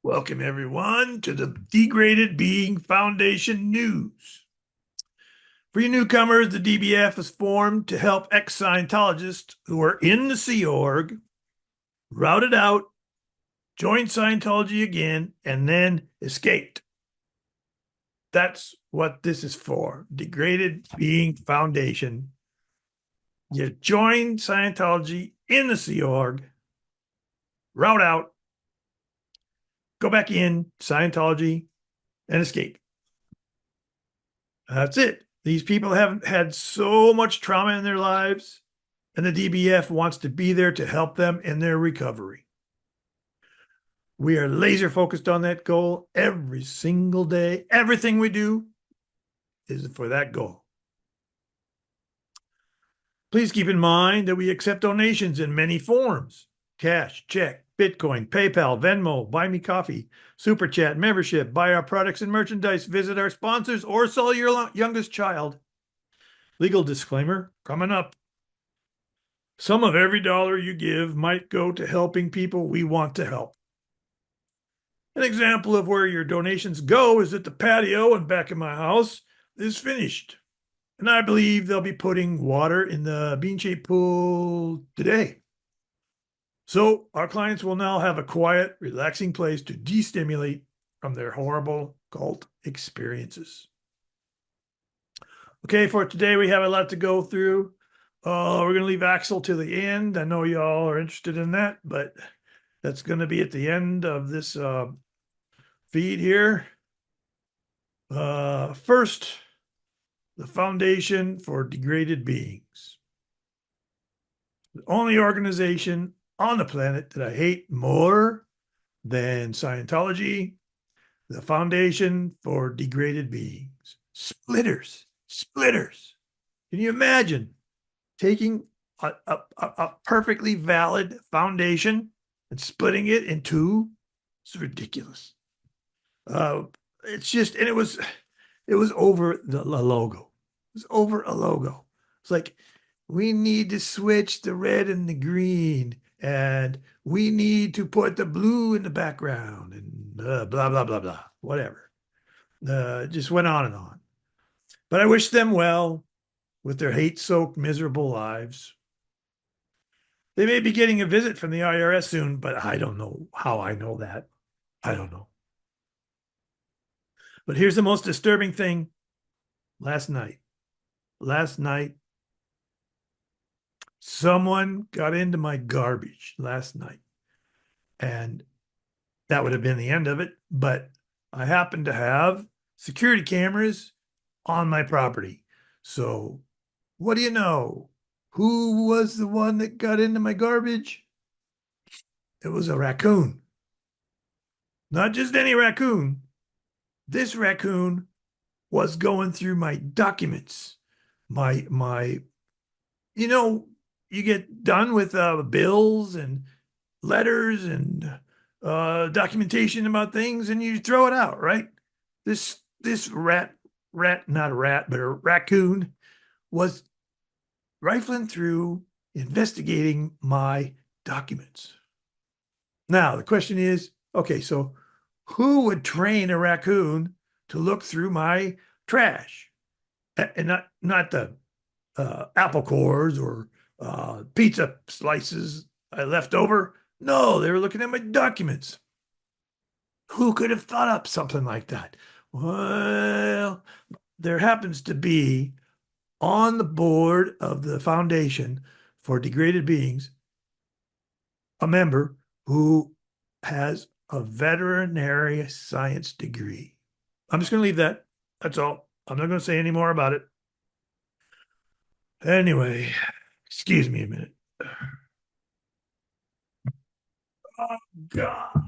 Welcome, everyone, to the Degraded Being Foundation news. For you newcomers, the DBF was formed to help ex-Scientologists who are in the Sea Org, routed out, joined Scientology again, and then escaped. That's what this is for. Degraded Being Foundation. You join Scientology in the Sea Org, route out, go back in Scientology, and escape. That's it. These people haven't had so much trauma in their lives, and the DBF wants to be there to help them in their recovery. We are laser focused on that goal every single day. Everything we do is for that goal. Please keep in mind that we accept donations in many forms: cash, check, Bitcoin, PayPal, Venmo, Buy Me Coffee, Super Chat, membership, buy our products and merchandise, visit our sponsors, or sell your youngest child. Legal disclaimer coming up. Some of every dollar you give might go to helping people we want to help. An example of where your donations go is that the patio in back of my house is finished. And I believe they'll be putting water in the bean-shaped pool today. So our clients will now have a quiet, relaxing place to destimulate from their horrible cult experiences. Okay, for today, we have a lot to go through. We're going to leave Axel to the end. I know y'all are interested in that, but that's going to be at the end of this feed here. First, the Foundation for Degraded Beings. The only organization on the planet that I hate more than Scientology, the Foundation for Degraded Beings. Splitters. Can you imagine taking a perfectly valid foundation and splitting it in two? It's ridiculous. It's just, and it was over the logo. It was over a logo. It's like, we need to switch the red and the green, and we need to put the blue in the background, and blah, blah, blah, blah, whatever. It just went on and on. But I wish them well with their hate-soaked, miserable lives. They may be getting a visit from the IRS soon, but I don't know how I know that. I don't know. But here's the most disturbing thing. Last night, someone got into my garbage last night. And that would have been the end of it. But I happen to have security cameras on my property. So what do you know? Who was the one that got into my garbage? It was a raccoon. Not just any raccoon. This raccoon was going through my documents. My you get done with bills and letters and documentation about things, and you throw it out, right? This not a rat, but a raccoon was rifling through, investigating my documents. Now, the question is, okay, so who would train a raccoon to look through my trash? And not the apple cores or pizza slices I left over. No, they were looking at my documents. Who could have thought up something like that? Well, there happens to be on the board of the Foundation for Degraded Beings a member who has a veterinary science degree. I'm just going to leave that. That's all. I'm not going to say any more about it. Anyway, excuse me a minute. Oh, God.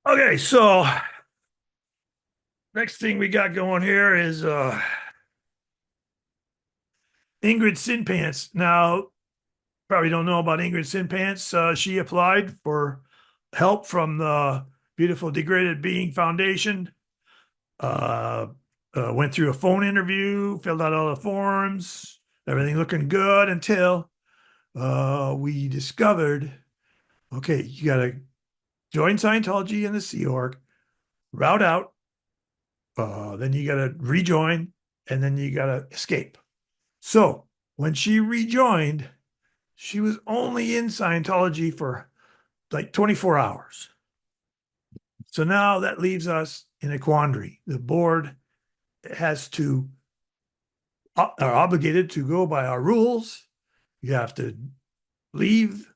Okay, so next thing we got going here is Ingrid Sinpants. Now, probably don't know about Ingrid Sinpants. She applied for help from the beautiful Degraded Being Foundation. Went through a phone interview, filled out all the forms, Everything looking good until we discovered, okay, you got to join Scientology and the Sea Org, route out, then you got to rejoin, and then you got to escape. So when she rejoined, she was only in Scientology for like 24 hours. So now that leaves us in a quandary. The board has to are obligated to go by our rules. You have to leave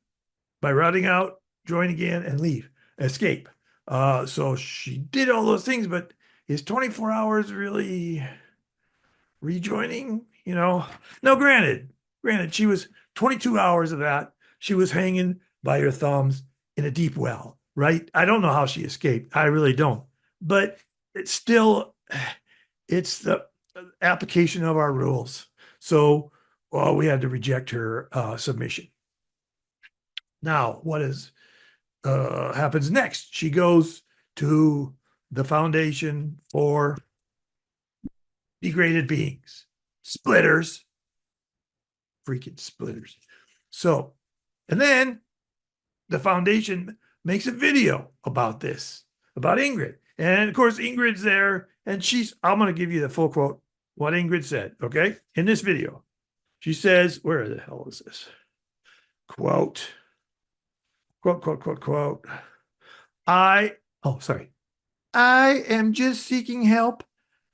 by routing out, join again, and leave, escape. So she did all those things, but is 24 hours really rejoining? No, granted, she was 22 hours of that. She was hanging by her thumbs in a deep well, right? I don't know how she escaped. I really don't. But it's still, it's the application of our rules. So we had to reject her submission. Now, what happens next? She goes to the Foundation for Degraded Beings, splitters, freaking splitters. So, and then the foundation makes a video about this, about Ingrid. And of course, Ingrid's there, and I'm going to give you the full quote, what Ingrid said, okay? In this video, she says, where the hell is this? Quote, quote. Sorry. I am just seeking help,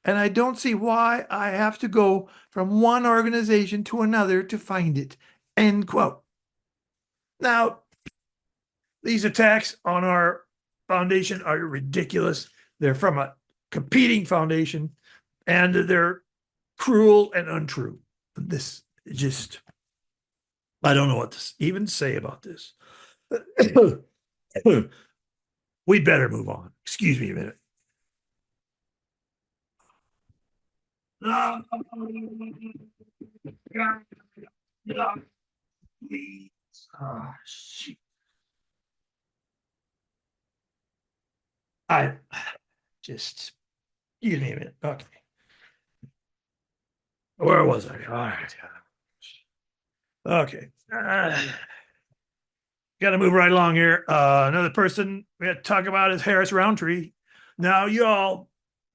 and I don't see why I have to go from one organization to another to find it. End quote. Now, these attacks on our foundation are ridiculous. They're from a competing foundation, and they're cruel and untrue. This just, I don't know what to even say about this. We better move on. Excuse me a minute. Oh, shit. I just, excuse me a minute. Okay. Where was I? All right. Okay. Got to move right along here. Another person we had to talk about is Harris Roundtree. Now, you all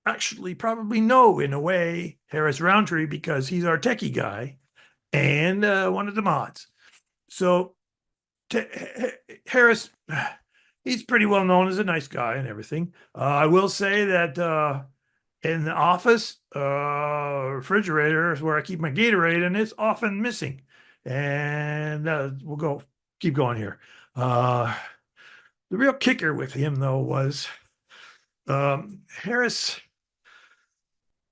actually probably know, in a way, Harris Roundtree because he's our techie guy and one of the mods. So, Harris, he's pretty well known as a nice guy and everything. I will say that in the office, refrigerator is where I keep my Gatorade, and it's often missing. And we'll keep going here. The real kicker with him, though, was Harris.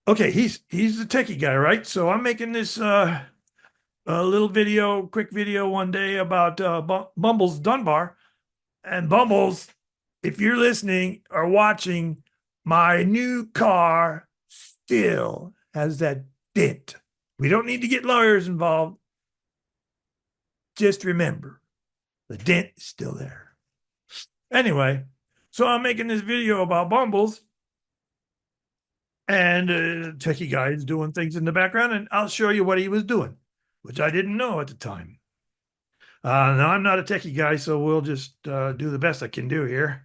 Okay, he's the techie guy, right? So I'm making this little video, quick video one day about Bumbles Dunbar. And Bumbles, if you're listening or watching, my new car still has that dent. We don't need to get lawyers involved. Just remember, the dent is still there. Anyway, so I'm making this video about Bumbles, and techie guy is doing things in the background, and I'll show you what he was doing, which I didn't know at the time. Now, I'm not a techie guy, so we'll just do the best I can do here.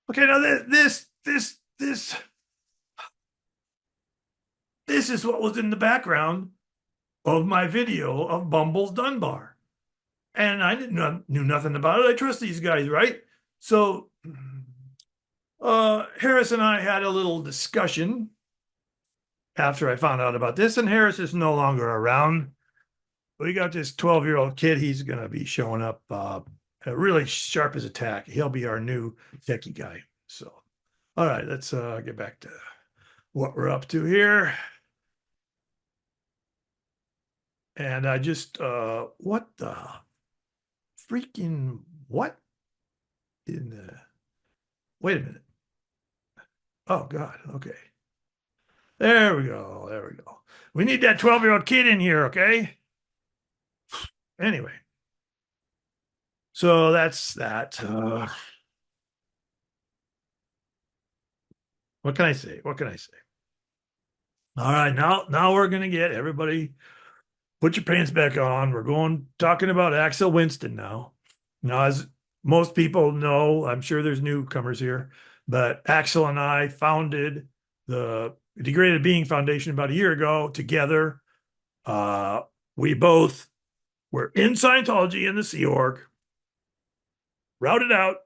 Okay, now this is what was in the background of my video of Bumbles Dunbar. And I knew nothing about it. I trust these guys, right? So Harris and I had a little discussion after I found out about this, and Harris is no longer around. We got this 12-year-old kid. He's going to be showing up really sharp as a tack. He'll be our new techie guy. So, all right, let's get back to what we're up to here. And I just, what the freaking, what in the, wait a minute. Oh, God. Okay. There we go. We need that 12-year-old kid in here, okay? Anyway. So that's that. What can I say? All right, now we're gonna get everybody Put your pants back on. We're talking about Axel Winston now. Now, as most people know, I'm sure there's newcomers here, but Axel and I founded the Degraded Being Foundation about a year ago together. Uh, we both were in Scientology in the Sea Org, routed out,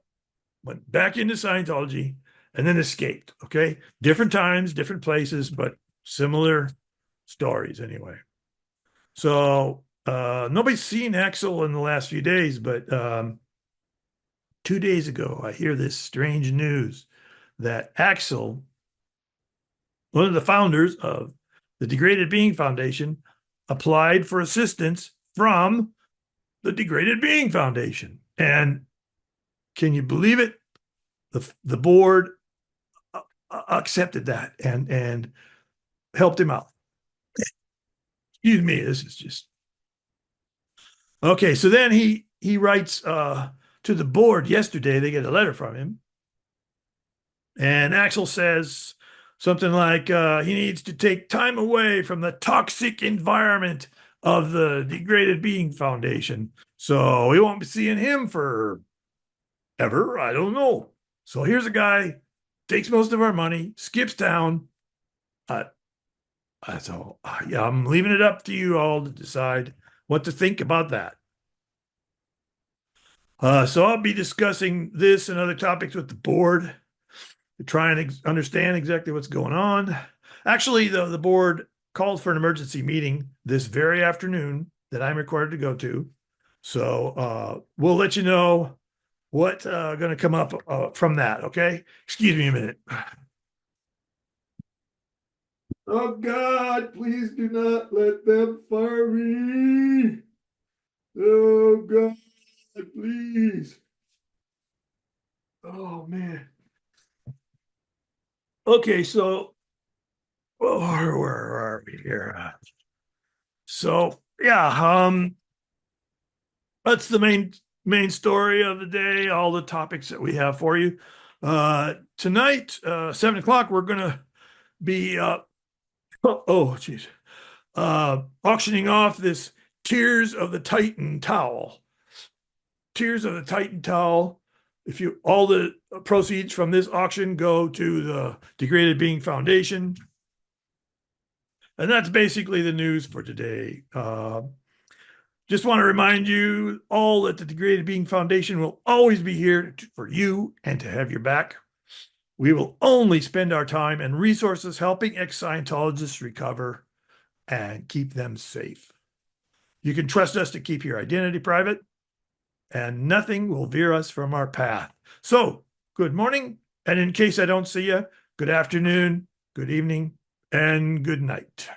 went back into Scientology, and then escaped. Okay. Different times, different places, but similar stories anyway. So nobody's seen Axel in the last few days, but 2 days ago, I hear this strange news that Axel, one of the founders of the Degraded Being Foundation, applied for assistance from the Degraded Being Foundation. And can you believe it? The board accepted that and helped him out. Excuse me, this is just okay. So then he writes to the board yesterday. They get a letter from him, and Axel says something like he needs to take time away from the toxic environment of the Degraded Being Foundation. So we won't be seeing him for ever. I don't know. So here's a guy takes most of our money, skips town. Uh, so yeah, I'm leaving it up to you all to decide what to think about that. So I'll be discussing this and other topics with the board to try and understand exactly what's going on. Actually, the board called for an emergency meeting this very afternoon that I'm required to go to. So we'll let you know what's going to come up from that. Okay. Excuse me a minute. Oh God, please do not let them fire me. Oh God, please. Oh man. Okay, so where are we here? So yeah, that's the main story of the day. All the topics that we have for you tonight, 7 o'clock. We're gonna be oh geez, auctioning off this Tears of the Titan towel. Tears of the Titan towel. If you all the proceeds from this auction go to the Degraded Being Foundation. And that's basically the news for today. Just want to remind you all that the Degraded Being Foundation will always be here for you and to have your back. We will only spend our time and resources helping ex-Scientologists recover and keep them safe. You can trust us to keep your identity private, and nothing will veer us from our path. So, good morning, and in case I don't see you, good afternoon, good evening, and good night.